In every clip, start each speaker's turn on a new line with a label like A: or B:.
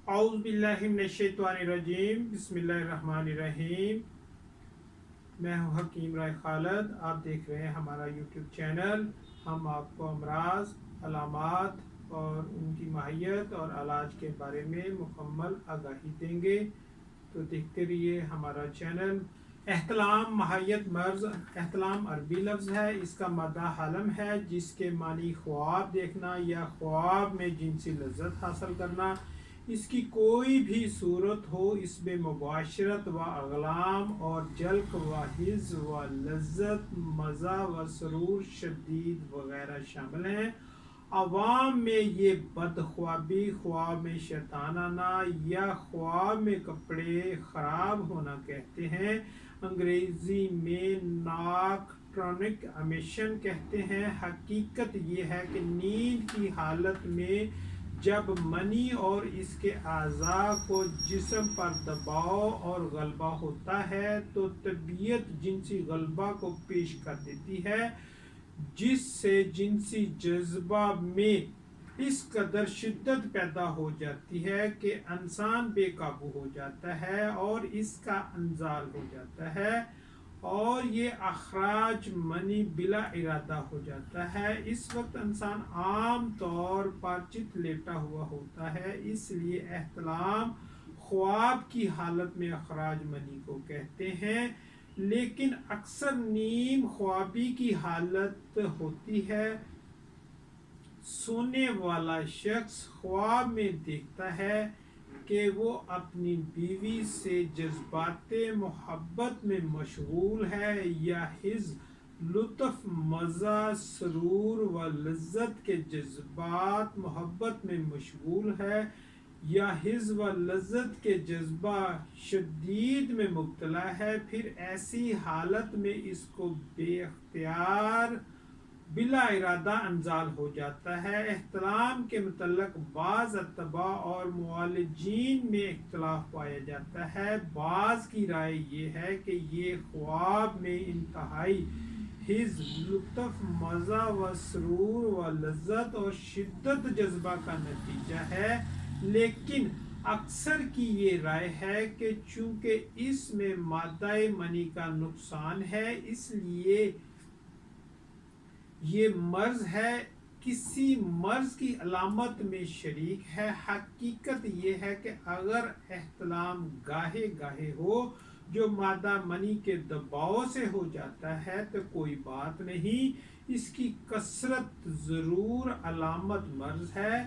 A: اعوذ باللہ من الشیطان الرجیم، بسم اللہ الرحمن الرحیم۔ میں ہوں حکیم رائے خالد، آپ دیکھ رہے ہیں ہمارا یوٹیوب چینل۔ ہم آپ کو امراض، علامات اور ان کی ماہیت اور علاج کے بارے میں مکمل آگاہی دیں گے، تو دیکھتے رہیے ہمارا چینل۔ احتلام ماہیت مرض، احتلام عربی لفظ ہے، اس کا مادہ حلم ہے جس کے معنی خواب دیکھنا یا خواب میں جنسی لذت حاصل کرنا۔ اس کی کوئی بھی صورت ہو، اس میں مباشرت و اغلام اور جلق و حظ و لذت، مزہ و سرور شدید وغیرہ شامل ہیں۔ عوام میں یہ بدخوابی، خواب میں شیطان آنا یا خواب میں کپڑے خراب ہونا کہتے ہیں۔ انگریزی میں ناکٹرنک امیشن کہتے ہیں۔ حقیقت یہ ہے کہ نیند کی حالت میں جب منی اور اس کے اعضاء کو جسم پر دباؤ اور غلبہ ہوتا ہے تو طبیعت جنسی غلبہ کو پیش کر دیتی ہے، جس سے جنسی جذبہ میں اس قدر شدت پیدا ہو جاتی ہے کہ انسان بے قابو ہو جاتا ہے اور اس کا انزال ہو جاتا ہے، اور یہ اخراج منی بلا ارادہ ہو جاتا ہے۔ اس وقت انسان عام طور پر چت لیٹا ہوا ہوتا ہے، اس لیے احتلام خواب کی حالت میں اخراج منی کو کہتے ہیں، لیکن اکثر نیم خوابی کی حالت ہوتی ہے۔ سونے والا شخص خواب میں دیکھتا ہے کہ وہ اپنی بیوی سے جذبات محبت میں مشغول ہے، یا حظ، لطف، مزہ، سرور و لذت کے جذبات محبت میں مشغول ہے، یا حظ و لذت کے جذبہ شدید میں مبتلا ہے۔ پھر ایسی حالت میں اس کو بے اختیار بلا ارادہ انزال ہو جاتا ہے۔ احتلام کے متعلق بعض اتباع اور معالجین میں اختلاف پایا جاتا ہے۔ بعض کی رائے یہ ہے کہ یہ خواب میں انتہائی حظ، لطف، مزہ و سرور و لذت اور شدت جذبہ کا نتیجہ ہے، لیکن اکثر کی یہ رائے ہے کہ چونکہ اس میں مادہ منی کا نقصان ہے، اس لیے یہ مرض ہے، کسی مرض کی علامت میں شریک ہے۔ حقیقت یہ ہے کہ اگر احتلام گاہے گاہے ہو جو مادہ منی کے دباؤ سے ہو جاتا ہے تو کوئی بات نہیں، اس کی کثرت ضرور علامت مرض ہے۔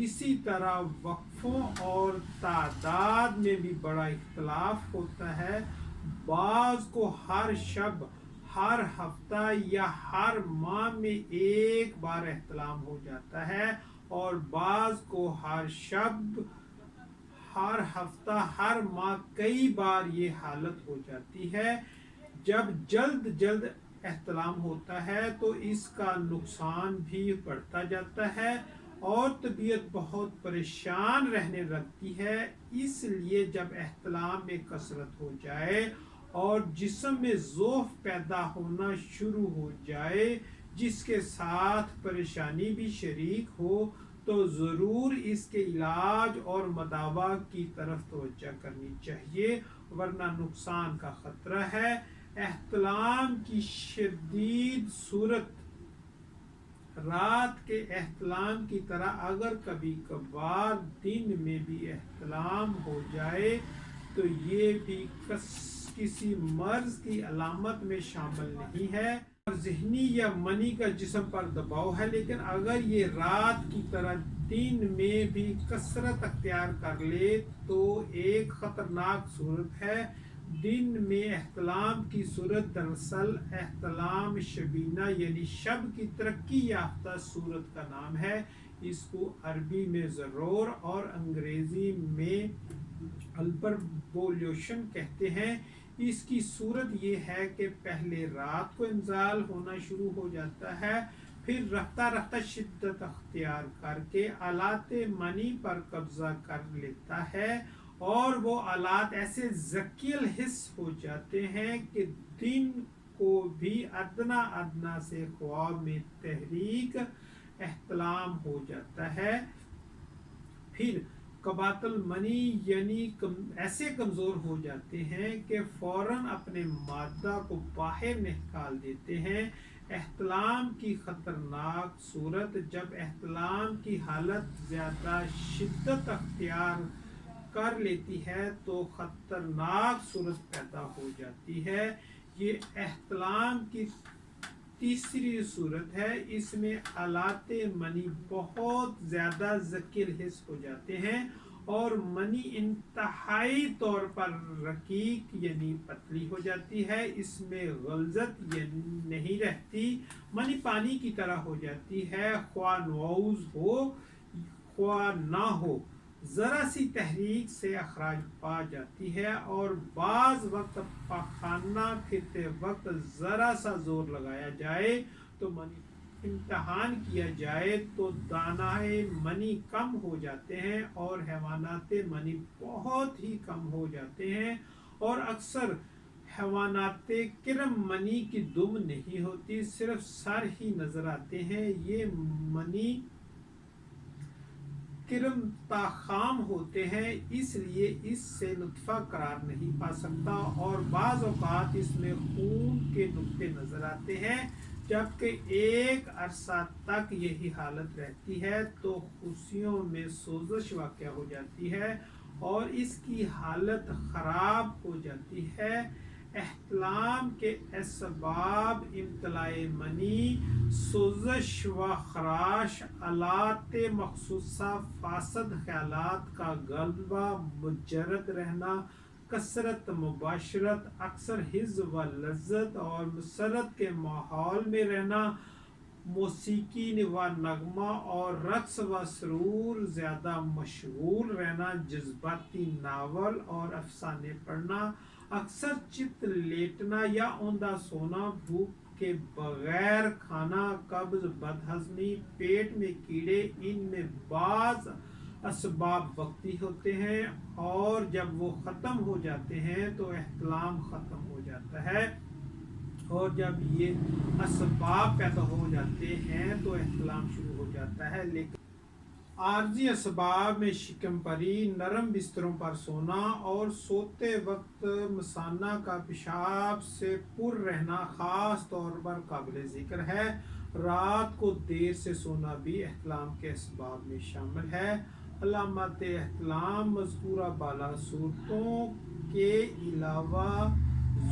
A: اسی طرح وقفوں اور تعداد میں بھی بڑا اختلاف ہوتا ہے۔ بعض کو ہر شب، ہر ہفتہ یا ہر ماہ میں ایک بار احتلام ہو جاتا ہے، اور بعض کو ہر شب، ہر ہفتہ، ہر ماہ کئی بار یہ حالت ہو جاتی ہے۔ جب جلد احتلام ہوتا ہے تو اس کا نقصان بھی بڑھتا جاتا ہے اور طبیعت بہت پریشان رہنے لگتی ہے۔ اس لیے جب احتلام میں کثرت ہو جائے اور جسم میں ضعف پیدا ہونا شروع ہو جائے، جس کے ساتھ پریشانی بھی شریک ہو، تو ضرور اس کے علاج اور مداوا کی طرف توجہ کرنی چاہیے، ورنہ نقصان کا خطرہ ہے۔ احتلام کی شدید صورت رات کے احتلام کی طرح اگر کبھی کبھار دن میں بھی احتلام ہو جائے تو یہ بھی کسی مرض کی علامت میں شامل نہیں ہے، اور ذہنی یا منی کا جسم پر دباؤ ہے۔ لیکن اگر یہ رات کی طرح دن میں بھی کثرت اختیار کر لے تو ایک خطرناک صورت ہے۔ دن میں احتلام کی صورت دراصل احتلام شبینہ یعنی شب کی ترقی یافتہ صورت کا نام ہے۔ اس کو عربی میں ضرور اور انگریزی میں البربولیشن کہتے ہیں۔ اس کی صورت یہ ہے کہ پہلے رات کو انزال ہونا شروع ہو جاتا ہے، پھر رفتہ رفتہ شدت اختیار کر کے آلات منی پر قبضہ کر لیتا ہے، اور وہ آلات ایسے ذکیل حس ہو جاتے ہیں کہ دن کو بھی ادنا ادنا سے خواب میں تحریک احتلام ہو جاتا ہے۔ پھر قباطل منی یعنی ایسے کمزور ہو جاتے ہیں کہ فوراً اپنے مادہ کو باہر نکال دیتے ہیں۔ احتلام کی خطرناک صورت: جب احتلام کی حالت زیادہ شدت اختیار کر لیتی ہے تو خطرناک صورت پیدا ہو جاتی ہے۔ یہ احتلام کی تیسری صورت ہے۔ اس میں آلات منی بہت زیادہ ذکیر حس ہو جاتے ہیں اور منی انتہائی طور پر رقیق یعنی پتلی ہو جاتی ہے۔ اس میں غلظت نہیں رہتی، منی پانی کی طرح ہو جاتی ہے، خواہ نوز ہو خواہ نہ ہو، ذرا سی تحریک سے اخراج پا جاتی ہے، اور بعض وقت پاخانہ پھرتے وقت ذرا سا زور لگایا جائے تو منی امتحان کیا جائے تو دانائے منی کم ہو جاتے ہیں اور حیوانات منی بہت ہی کم ہو جاتے ہیں، اور اکثر حیوانات کرم منی کی دم نہیں ہوتی، صرف سر ہی نظر آتے ہیں۔ یہ منی کرم تاخام ہوتے ہیں، اس لیے اس سے نطفہ قرار نہیں پا سکتا، اور بعض اوقات اس میں خون کے نقطے نظر آتے ہیں۔ جبکہ ایک عرصہ تک یہی حالت رہتی ہے تو خصیوں میں سوزش واقع ہو جاتی ہے اور اس کی حالت خراب ہو جاتی ہے۔ احتلام کے اسباب: امتلاء منی، سوزش و خراش، آلات مخصوصہ، فاسد خیالات کا غلبہ، مجرد رہنا، کثرت مباشرت، اکثر حظ و لذت اور مسرت کے ماحول میں رہنا، موسیقی و نغمہ اور رقص و سرور زیادہ مشغول رہنا، جذباتی ناول اور افسانے پڑھنا، اکثر چت لیٹنا یا اوندا سونا، بھوک کے بغیر کھانا، قبض، بد ہضمی، پیٹ میں کیڑے، ان میں بعض اسباب وقتی ہوتے ہیں اور جب وہ ختم ہو جاتے ہیں تو احتلام ختم ہو جاتا ہے، اور جب یہ اسباب پیدا ہو جاتے ہیں تو احتلام شروع ہو جاتا ہے۔ لیکن عارضی اسباب میں شکم پری، نرم بستروں پر سونا اور سوتے وقت مثانہ کا پیشاب سے پر رہنا خاص طور پر قابل ذکر ہے۔ رات کو دیر سے سونا بھی احتلام کے اسباب میں شامل ہے۔ علامات احتلام: مذکورہ بالا صورتوں کے علاوہ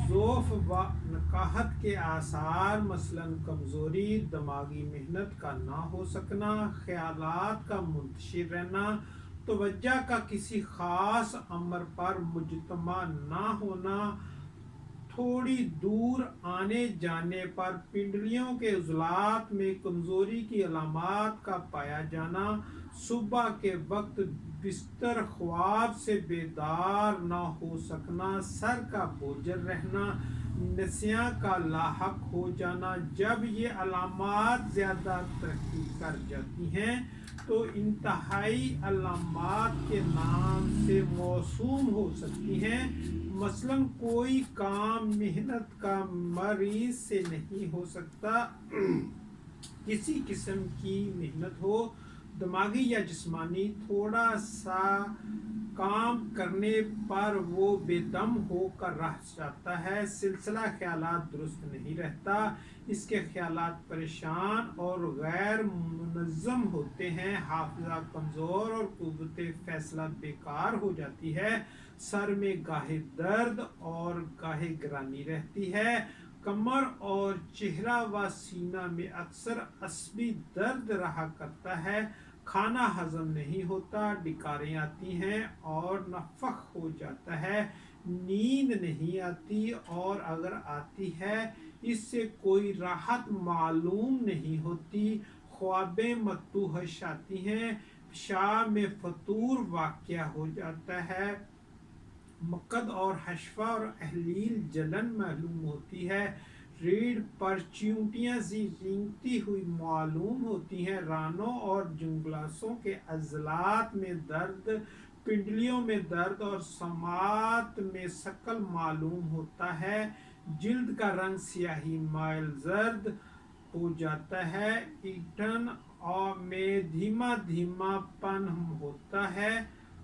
A: ضعف و نکاہت کے آثار، مثلاً کمزوری، دماغی محنت کا نہ ہو سکنا، خیالات کا منتشر رہنا، توجہ کا کسی خاص امر پر مجتمع نہ ہونا، تھوڑی دور آنے جانے پر پنڈلیوں کے عضلات میں کمزوری کی علامات کا پایا جانا، صبح کے وقت بستر خواب سے بیدار نہ ہو سکنا، سر کا بوجھل رہنا، نسیاں کا لاحق ہو جانا۔ جب یہ علامات زیادہ ترقی کر جاتی ہیں تو انتہائی علامات کے نام سے موسوم ہو سکتی ہیں، مثلاً کوئی کام محنت کا مریض سے نہیں ہو سکتا، کسی قسم کی محنت ہو، دماغی یا جسمانی، تھوڑا سا کام کرنے پر وہ بے دم ہو کر رہ جاتا ہے، سلسلہ خیالات درست نہیں رہتا، اس کے خیالات پریشان اور غیر منظم ہوتے ہیں، حافظہ کمزور اور قوت فیصلہ بیکار ہو جاتی ہے، سر میں گاہے درد اور گاہے گرانی رہتی ہے، کمر اور چہرہ و سینہ میں اکثر عصبی درد رہا کرتا ہے، کھانا ہضم نہیں ہوتا، ڈکاریں آتی ہیں اور نفخ ہو جاتا ہے، نیند نہیں آتی اور اگر آتی ہے اس سے کوئی راحت معلوم نہیں ہوتی، خوابیں متوحش آتی ہیں، پیشاب میں فطور واقع ہو جاتا ہے، مقد اور حشفہ اور احلیل جلن معلوم ہوتی ہے، ریڑھ پر چیونٹیاں سی رینگتی ہوئی معلوم ہوتی ہیں، رانوں اور جنگلاسوں کے عضلات میں درد، پنڈلیوں میں درد اور سماعت میں ثقل معلوم ہوتا ہے، جلد کا رنگ سیاہی مائل زرد ہو جاتا ہے، اینٹھن میں دھیما دھیما پن ہوتا ہے،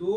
A: 2